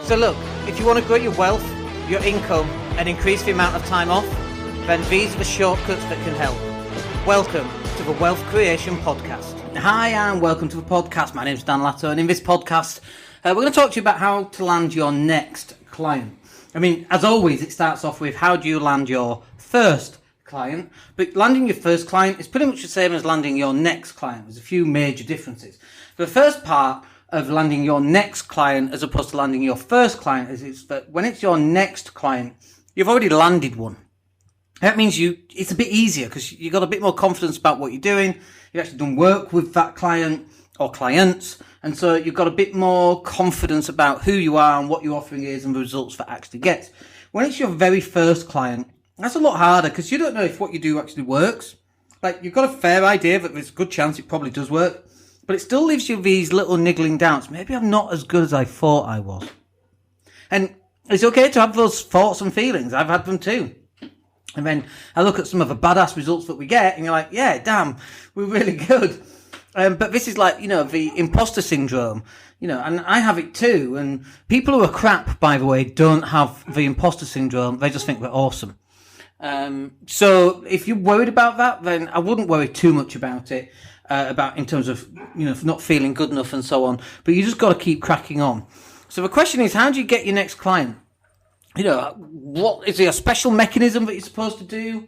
So look, if you want to grow your wealth, your income, and increase the amount of time off, then these are the shortcuts that can help. Welcome to the Wealth Creation Podcast. Hi and welcome to the podcast. My name's Dan Latto, and in this podcast, we're going to talk to you about how to land your next client. I mean, as always, it starts off with how do you land your first client, but landing your first client is pretty much the same as landing your next client. There's a few major differences. The first part of landing your next client as opposed to landing your first client is that when it's your next client, you've already landed one. That means it's a bit easier because you've got a bit more confidence about what you're doing. You've actually done work with that client or clients, and so you've got a bit more confidence about who you are and what your offering is and the results that actually gets. When it's your very first client, that's a lot harder because you don't know if what you do actually works. Like, you've got a fair idea that there's a good chance it probably does work, but it still leaves you these little niggling doubts. Maybe I'm not as good as I thought I was. And it's okay to have those thoughts and feelings. I've had them too. And then I look at some of the badass results that we get and you're like, yeah, damn, we're really good. But this is like, the imposter syndrome, and I have it too. And people who are crap, by the way, don't have the imposter syndrome. They just think they're awesome. So if you're worried about that, then I wouldn't worry too much about it. In terms of, not feeling good enough and so on. But you just got to keep cracking on. So the question is, how do you get your next client? What is there a special mechanism that you're supposed to do?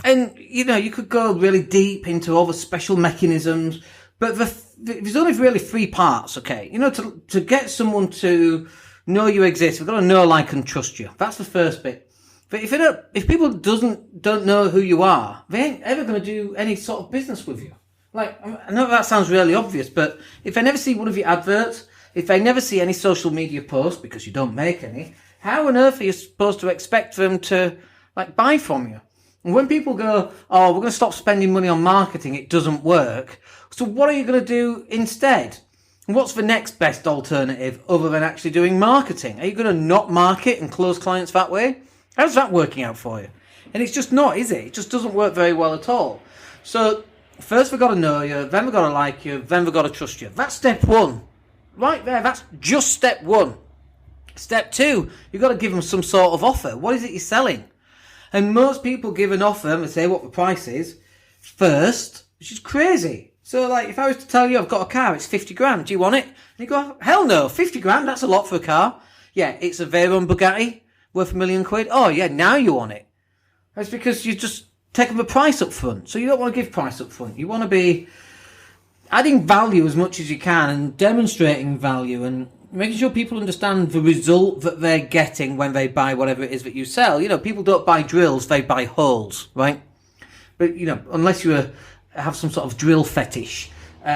And, you could go really deep into all the special mechanisms, but there's only really three parts, okay? To get someone to know you exist, they've got to know, like, and trust you. That's the first bit. But if people don't know who you are, they ain't ever going to do any sort of business with you. Like, I know that sounds really obvious, but if they never see one of your adverts, if they never see any social media posts, because you don't make any, how on earth are you supposed to expect them to, buy from you? And when people go, oh, we're going to stop spending money on marketing, it doesn't work. So what are you going to do instead? And what's the next best alternative other than actually doing marketing? Are you going to not market and close clients that way? How's that working out for you? And it's just not, is it? It just doesn't work very well at all. So first we've got to know you, then we've got to like you, then we've got to trust you. That's step one. Right there, that's just step one. Step two, you've got to give them some sort of offer. What is it you're selling? And most people give an offer and say what the price is first, which is crazy. So, if I was to tell you I've got a car, it's 50 grand, do you want it? And you go, hell no, 50 grand, that's a lot for a car. Yeah, it's a Veyron Bugatti worth £1 million. Oh yeah, now you want it. That's because you just taking the price up front. So you don't want to give price up front. You want to be adding value as much as you can and demonstrating value and making sure people understand the result that they're getting when they buy whatever it is that you sell. People don't buy drills, they buy holes, right? But, unless you have some sort of drill fetish,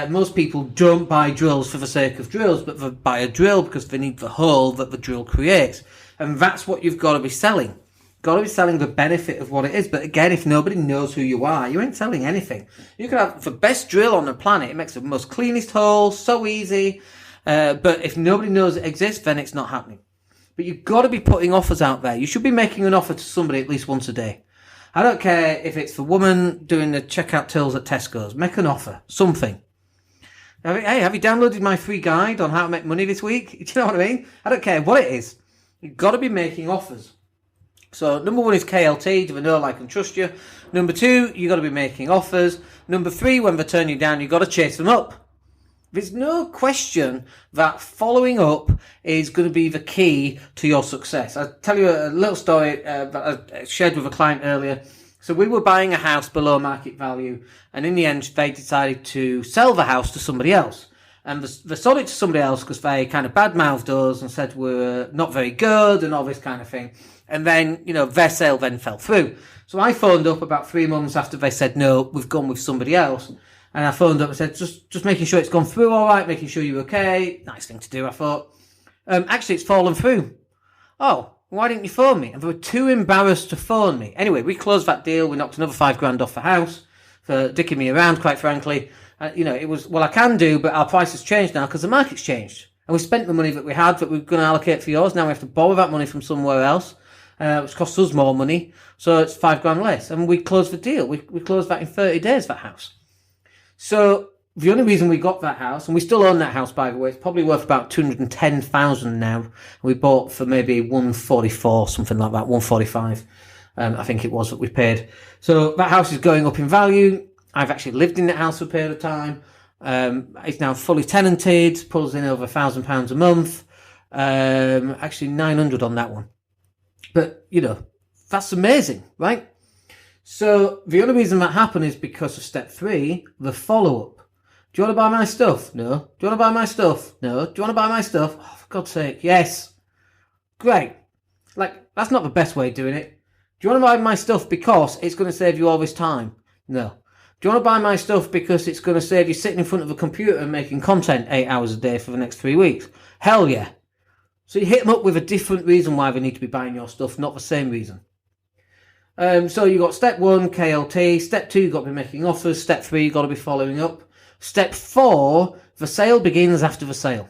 most people don't buy drills for the sake of drills, but they buy a drill because they need the hole that the drill creates. And that's what you've got to be selling. Got to be selling the benefit of what it is. But again, if nobody knows who you are, you ain't selling anything. You could have the best drill on the planet. It makes the most cleanest hole, so easy. But if nobody knows it exists, then it's not happening. But you've got to be putting offers out there. You should be making an offer to somebody at least once a day. I don't care if it's the woman doing the checkout tills at Tesco's. Make an offer. Something. Hey, have you downloaded my free guide on how to make money this week? Do you know what I mean? I don't care what it is. You've got to be making offers. So number one is KLT, do they know, like, and trust you? Number two, you've got to be making offers. Number three, when they turn you down, you've got to chase them up. There's no question that following up is going to be the key to your success. I'll tell you a little story that I shared with a client earlier. So we were buying a house below market value, and in the end, they decided to sell the house to somebody else. And they sold it to somebody else because they kind of badmouthed us and said we're not very good and all this kind of thing. And then, their sale then fell through. So I phoned up about 3 months after they said, no, we've gone with somebody else. And I phoned up and said, just making sure it's gone through all right, making sure you're okay. Nice thing to do, I thought. Actually, it's fallen through. Oh, why didn't you phone me? And they were too embarrassed to phone me. Anyway, we closed that deal. We knocked another £5,000 off the house for dicking me around, quite frankly. It was, well, I can do, but our price has changed now because the market's changed. And we spent the money that we had that we were going to allocate for yours. Now we have to borrow that money from somewhere else, which costs us more money. So it's £5,000 less. And we closed the deal. We closed that in 30 days, that house. So the only reason we got that house, and we still own that house, by the way, it's probably worth about 210,000 now. We bought for maybe 144, something like that, 145. I think it was that we paid. So that house is going up in value. I've actually lived in that house for a period of time. It's now fully tenanted, pulls in over £1,000 a month. Actually 900 on that one. But, that's amazing, right? So the only reason that happened is because of step 3, the follow-up. Do you want to buy my stuff? No. Do you want to buy my stuff? No. Do you want to buy my stuff? Oh, for God's sake, yes. Great. That's not the best way of doing it. Do you want to buy my stuff because it's going to save you all this time? No. Do you want to buy my stuff because it's going to save you sitting in front of a computer and making content 8 hours a day for the next 3 weeks? Hell yeah. So you hit them up with a different reason why they need to be buying your stuff, not the same reason. So you got step 1, KLT. Step 2, you've got to be making offers. Step 3, you've got to be following up. Step 4, the sale begins after the sale.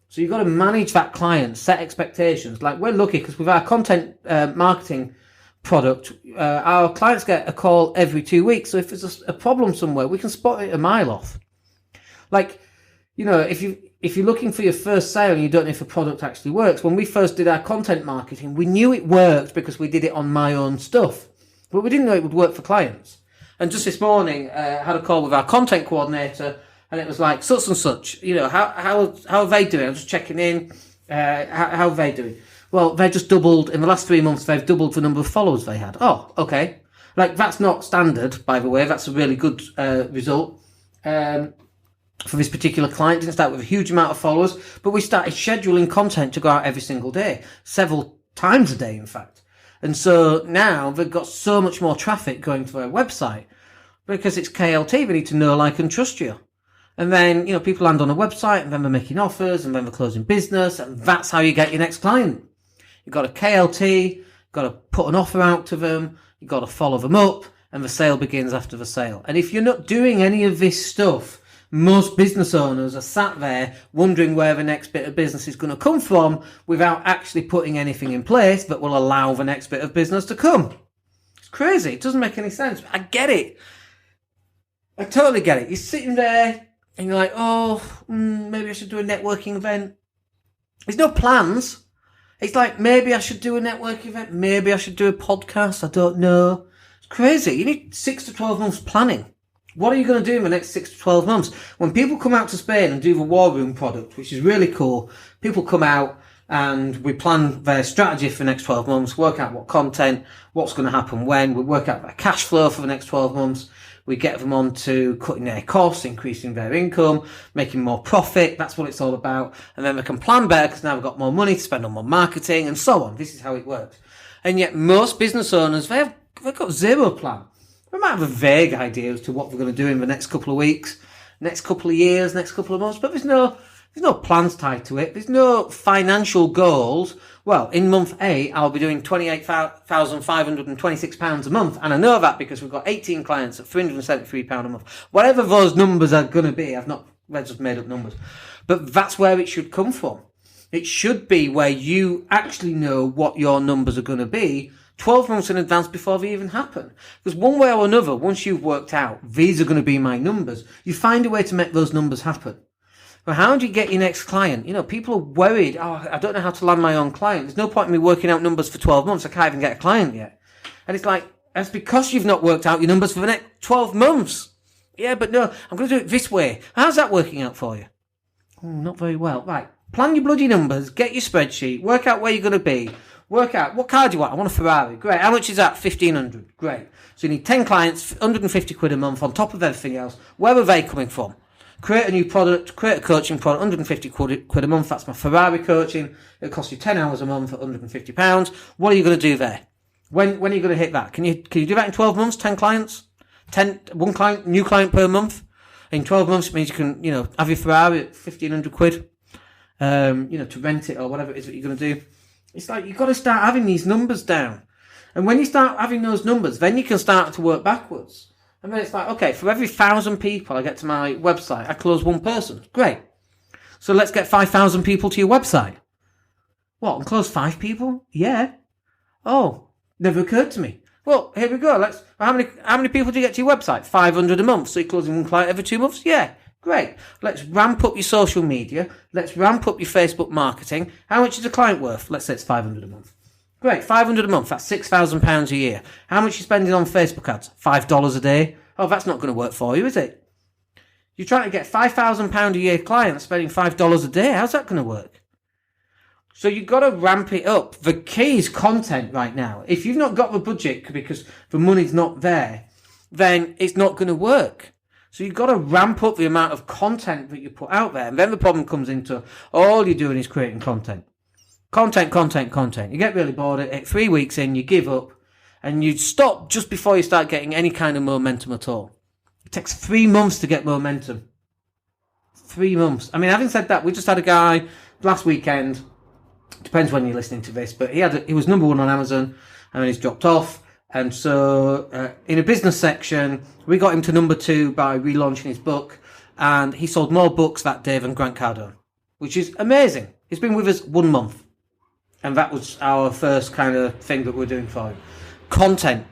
So you've got to manage that client, set expectations. We're lucky because with our content marketing product, our clients get a call every 2 weeks. So if there's a problem somewhere, we can spot it a mile off. If you're looking for your first sale and you don't know if a product actually works, when we first did our content marketing, we knew it worked because we did it on my own stuff, but we didn't know it would work for clients. And just this morning, I had a call with our content coordinator, and it was like, such and such, how are they doing? I'm just checking in. How are they doing? Well, they just doubled, in the last 3 months, they've doubled the number of followers they had. Oh, okay. That's not standard, by the way. That's a really good result. For this particular client, didn't start with a huge amount of followers, but we started scheduling content to go out every single day, several times a day, in fact. And so now they've got so much more traffic going to their website because it's KLT. They need to know, like, and trust you. And then, people land on a website and then they're making offers and then they're closing business. And that's how you get your next client. You've got a KLT, you've got to put an offer out to them. You've got to follow them up, and the sale begins after the sale. And if you're not doing any of this stuff, most business owners are sat there wondering where the next bit of business is going to come from without actually putting anything in place that will allow the next bit of business to come. It's crazy. It doesn't make any sense. I get it. I totally get it. You're sitting there and you're like, maybe I should do a networking event. There's no plans. It's like, maybe I should do a networking event. Maybe I should do a podcast. I don't know. It's crazy. You need 6 to 12 months planning. What are you going to do in the next 6 to 12 months? When people come out to Spain and do the War Room product, which is really cool, people come out and we plan their strategy for the next 12 months, work out what content, what's going to happen when, we work out their cash flow for the next 12 months, we get them on to cutting their costs, increasing their income, making more profit. That's what it's all about. And then they can plan better because now we've got more money to spend on more marketing and so on. This is how it works. And yet most business owners, they've got zero plan. We might have a vague idea as to what we're going to do in the next couple of weeks, next couple of years, next couple of months, but there's no plans tied to it. There's no financial goals. Well, in month 8, I'll be doing £28,526 a month. And I know that because we've got 18 clients at £373 a month. Whatever those numbers are going to be, I've just made up numbers. But that's where it should come from. It should be where you actually know what your numbers are going to be 12 months in advance before they even happen. Because one way or another, once you've worked out, these are going to be my numbers, you find a way to make those numbers happen. But how do you get your next client? People are worried, I don't know how to land my own client. There's no point in me working out numbers for 12 months. I can't even get a client yet. And it's like, that's because you've not worked out your numbers for the next 12 months. Yeah, but no, I'm going to do it this way. How's that working out for you? Not very well. Right. Plan your bloody numbers, get your spreadsheet, work out where you're going to be. Work out, what car do you want? I want a Ferrari. Great. How much is that? 1,500. Great. So you need 10 clients, 150 quid a month on top of everything else. Where are they coming from? Create a new product, create a coaching product, 150 quid a month. That's my Ferrari coaching. It'll cost you 10 hours a month at £150. What are you going to do there? When are you going to hit that? Can you do that in 12 months? 10 clients? One client, new client per month? In 12 months, it means you can, have your Ferrari at 1,500 quid, to rent it or whatever it is that you're going to do. It's like, you've got to start having these numbers down. And when you start having those numbers, then you can start to work backwards. And then it's like, okay, for every 1,000 people I get to my website, I close one person. Great. So let's get 5,000 people to your website. What, and close 5 people? Yeah. Oh, never occurred to me. Well, here we go. How many people do you get to your website? 500 a month. So you're closing one client every 2 months? Yeah. Great. Let's ramp up your social media. Let's ramp up your Facebook marketing. How much is a client worth? Let's say it's $500 a month. Great, $500 a month. That's £6,000 a year. How much are you spending on Facebook ads? $5 a day. Oh, that's not going to work for you, is it? You're trying to get £5,000 a year clients spending $5 a day. How's that going to work? So you've got to ramp it up. The key is content right now. If you've not got the budget because the money's not there, then it's not going to work. So you've got to ramp up the amount of content that you put out there. And then the problem comes into all you're doing is creating content. Content. You get really bored at it. 3 weeks in, you give up and you stop just before you start getting any kind of momentum at all. It takes 3 months to get momentum. 3 months. I mean, having said that, we just had a guy last weekend. Depends when you're listening to this, but he was number 1 on Amazon and he's dropped off. And so in a business section, we got him to number 2 by relaunching his book. And he sold more books that day than Grant Cardone, which is amazing. He's been with us 1 month. And that was our first kind of thing that we're doing for him. Content.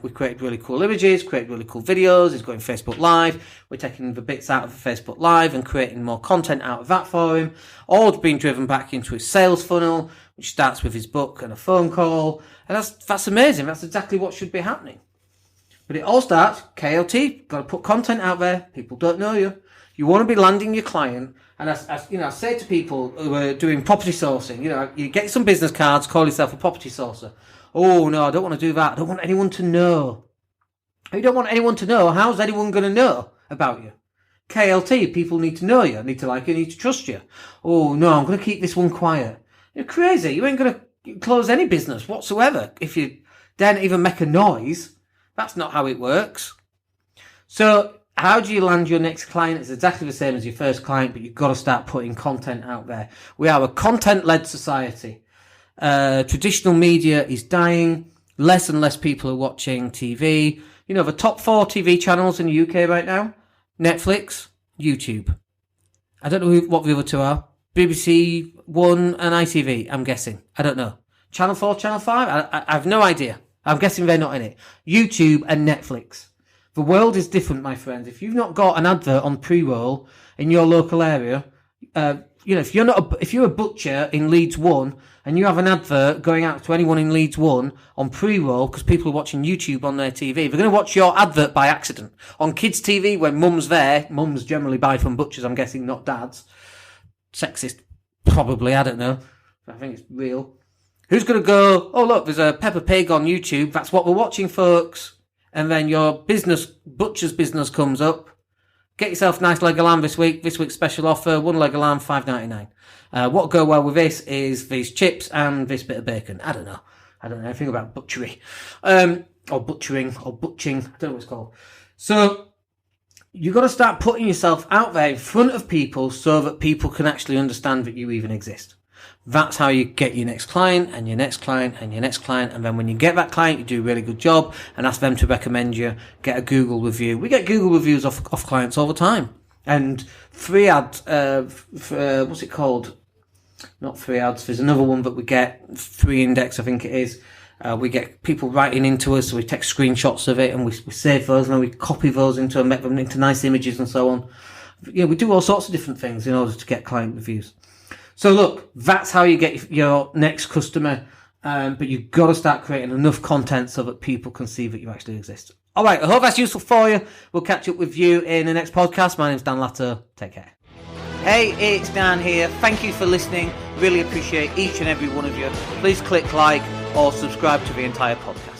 We created really cool images, created really cool videos. He's going Facebook Live. We're taking the bits out of Facebook Live and creating more content out of that for him. All being driven back into his sales funnel, which starts with his book and a phone call. And that's amazing. That's exactly what should be happening. But it all starts, KLT, got to put content out there. People don't know you. You want to be landing your client. And I say to people who are doing property sourcing, you get some business cards, call yourself a property sourcer. Oh, no, I don't want to do that. I don't want anyone to know. You don't want anyone to know. How's anyone going to know about you? KLT, people need to know you, need to like you, need to trust you. Oh, no, I'm going to keep this one quiet. You're crazy. You ain't going to close any business whatsoever if you don't even make a noise. That's not how it works. So how do you land your next client? It's exactly the same as your first client, but you've got to start putting content out there. We are a content-led society. Traditional media is dying. Less and less people are watching TV. The top 4 TV channels in the UK right now: Netflix, YouTube. I don't know what the other 2 are. BBC One and ITV, I'm guessing. I don't know. Channel 4, Channel 5? I have no idea. I'm guessing they're not in it. YouTube and Netflix. The world is different, my friends. If you've not got an advert on pre-roll in your local area, if you're a butcher in Leeds 1 and you have an advert going out to anyone in Leeds 1 on pre-roll because people are watching YouTube on their TV, they're going to watch your advert by accident. On kids' TV, when mum's there, mums generally buy from butchers, I'm guessing, not dads. Sexist, probably, I don't know. I think it's real. Who's going to go, oh look, there's a Peppa Pig on YouTube, that's what we're watching, folks. And then your butcher's business comes up. Get yourself a nice leg of lamb this week. This week's special offer, 1 leg of lamb, $5.99. What go well with this is these chips and this bit of bacon. I don't know anything about butchery. Or butchering, or butching. I don't know what it's called. So you've got to start putting yourself out there in front of people so that people can actually understand that you even exist. That's how you get your next client and your next client and your next client. And then when you get that client, you do a really good job and ask them to recommend you, get a Google review. We get Google reviews off clients all the time. And free ads, what's it called? Not free ads. There's another one that we get, free index, I think it is. We get people writing into us, so we take screenshots of it and we save those and then we copy those into and make them into nice images and so on. We do all sorts of different things in order to get client reviews. So look, that's how you get your next customer, but you've got to start creating enough content so that people can see that you actually exist. All right, I hope that's useful for you. We'll catch up with you in the next podcast. My name's Dan Latto. Take care. Hey, it's Dan here. Thank you for listening. Really appreciate each and every one of you. Please click like or subscribe to the entire podcast.